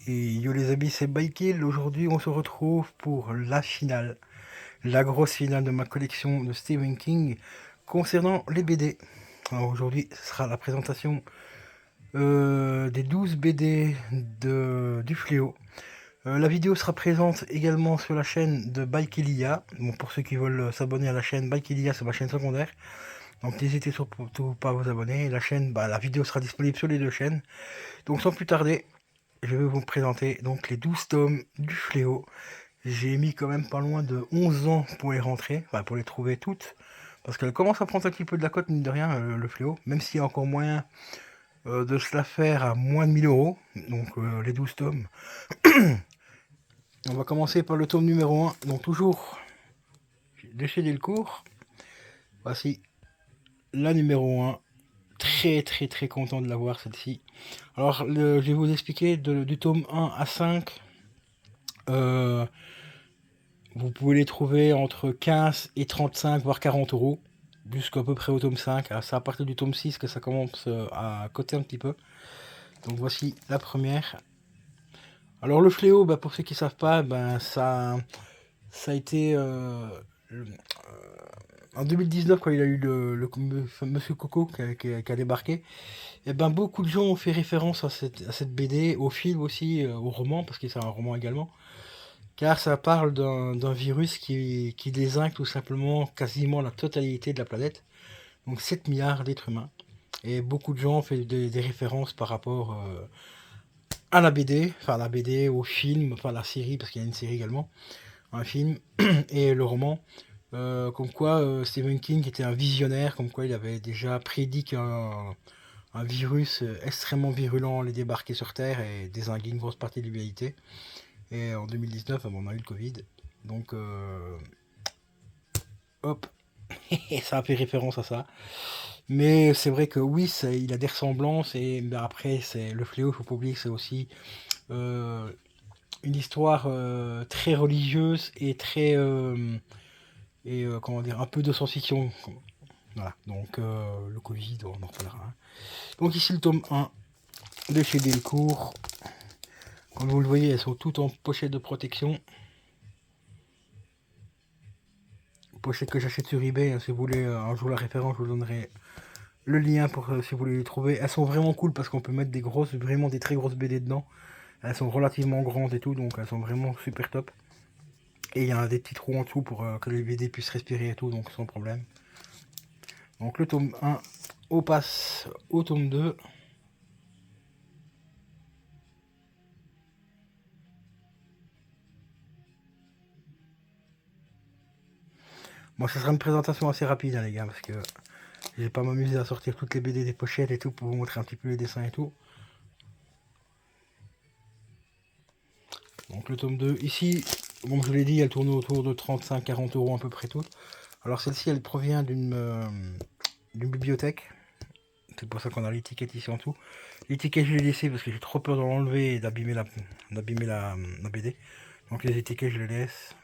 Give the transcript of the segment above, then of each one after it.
Et yo les amis, c'est Baikill. Aujourd'hui, on se retrouve pour la finale, la grosse finale de ma collection de Stephen King concernant les BD. Alors aujourd'hui, ce sera la présentation des 12 BD du Fléau. La vidéo sera présente également sur la chaîne de Baikillia. Bon, pour ceux qui veulent s'abonner à la chaîne Baikillia, c'est ma chaîne secondaire. Donc n'hésitez surtout pas à vous abonner. La chaîne, la vidéo sera disponible sur les deux chaînes. Donc sans plus tarder, je vais vous présenter donc les 12 tomes du Fléau. J'ai mis quand même pas loin de 11 ans pour les rentrer, enfin pour les trouver toutes, parce qu'elle commence à prendre un petit peu de la cote, mine de rien, le Fléau, même s'il y a encore moyen de se la faire à moins de 1000 euros, donc les 12 tomes. On va commencer par le tome numéro 1, donc toujours de chez Delcourt. Voici la numéro 1. Très content de l'avoir celle-ci. Alors je vais vous expliquer du tome 1 à 5. Vous pouvez les trouver entre 15 et 35 voire 40 euros, jusqu'à peu près au tome 5. C'est à partir du tome 6 que ça commence à coter un petit peu. Donc voici la première. Alors le Fléau, pour ceux qui ne savent pas, ça a été en 2019 quand il a eu le Monsieur Coco qui a débarqué. Et beaucoup de gens ont fait référence à cette BD, au film aussi, au roman, parce que c'est un roman également. Car ça parle d'un virus qui désingue tout simplement quasiment la totalité de la planète. Donc 7 milliards d'êtres humains. Et beaucoup de gens ont fait des références par rapport à la BD, enfin la BD, au film, enfin la série, parce qu'il y a une série également, un film, et le roman. Comme quoi Stephen King était un visionnaire, comme quoi il avait déjà prédit qu'un virus extrêmement virulent allait débarquer sur Terre et désinguer une grosse partie de l'humanité. Et en 2019, on a eu le Covid. Donc, hop, ça a fait référence à ça. Mais c'est vrai que oui, il a des ressemblances. Et après, c'est le Fléau, il faut pas oublier que c'est aussi une histoire très religieuse et très. Comment dire, un peu de science-fiction. Voilà, donc le Covid, on en reparlera. Hein. Donc ici le tome 1 de chez Delcourt. Comme vous le voyez, elles sont toutes en pochette de protection. Pochette que j'achète sur eBay. Hein, si vous voulez un jour la référence, je vous donnerai le lien pour si vous voulez les trouver. Elles sont vraiment cool parce qu'on peut mettre vraiment des très grosses BD dedans. Elles sont relativement grandes et tout, donc elles sont vraiment super top. Et il y a des petits trous en dessous pour que les BD puissent respirer et tout, donc sans problème. Donc le tome 1, on passe au tome 2. Moi, ça sera une présentation assez rapide, hein, les gars, parce que je vais pas m'amuser à sortir toutes les BD des pochettes et tout pour vous montrer un petit peu les dessins et tout. Donc le tome 2, ici, comme je vous l'ai dit, elle tourne autour de 35-40 euros à peu près toutes. Alors celle-ci, elle provient d'une bibliothèque. C'est pour ça qu'on a l'étiquette ici en dessous. L'étiquette, je l'ai laissée parce que j'ai trop peur de l'enlever et d'abîmer la BD. Donc les étiquettes, je les laisse.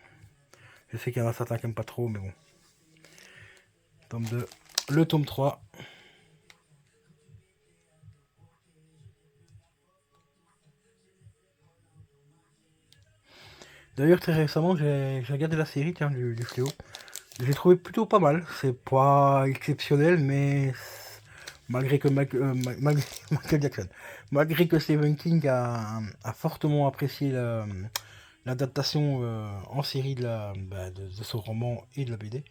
Je sais qu'il y en a certains qui n'aiment pas trop, mais bon. Tome 2. Le tome 3. D'ailleurs, très récemment, j'ai regardé la série du Fléau. J'ai trouvé plutôt pas mal. C'est pas exceptionnel, mais malgré que Michael Jackson, malgré que Stephen King a fortement apprécié l'adaptation en série de son roman et de la BD.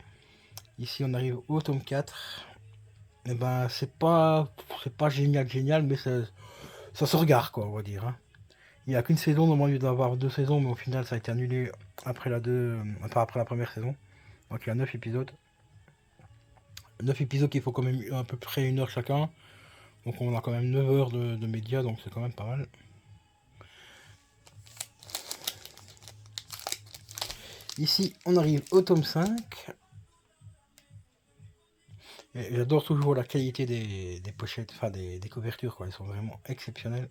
Ici, on arrive au tome 4. Et c'est pas génial, mais ça se regarde, quoi, on va dire. Hein. Il n'y a qu'une saison, normalement il y d'avoir 2 saisons, mais au final ça a été annulé après après la première saison. Donc il y a 9 épisodes. 9 épisodes qui font quand même à peu près 1 heure chacun. Donc on a quand même 9 heures de médias, donc c'est quand même pas mal. Ici on arrive au tome 5. J'adore toujours la qualité des pochettes, enfin des couvertures, quoi. Elles sont vraiment exceptionnelles.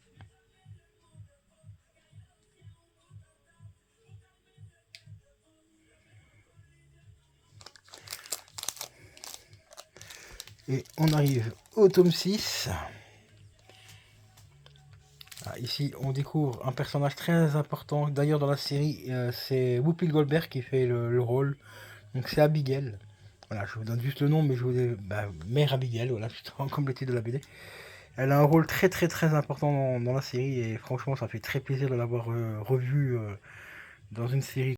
Et on arrive au tome 6. ici on découvre un personnage très important. D'ailleurs dans la série, c'est Whoopi Goldberg qui fait le rôle. Donc c'est Abigail. Voilà, je vous donne juste le nom, mais je vous ai... Mère Abigail, voilà, juste en complété de la BD. Elle a un rôle très très très important dans la série et franchement ça fait très plaisir de l'avoir revue dans une série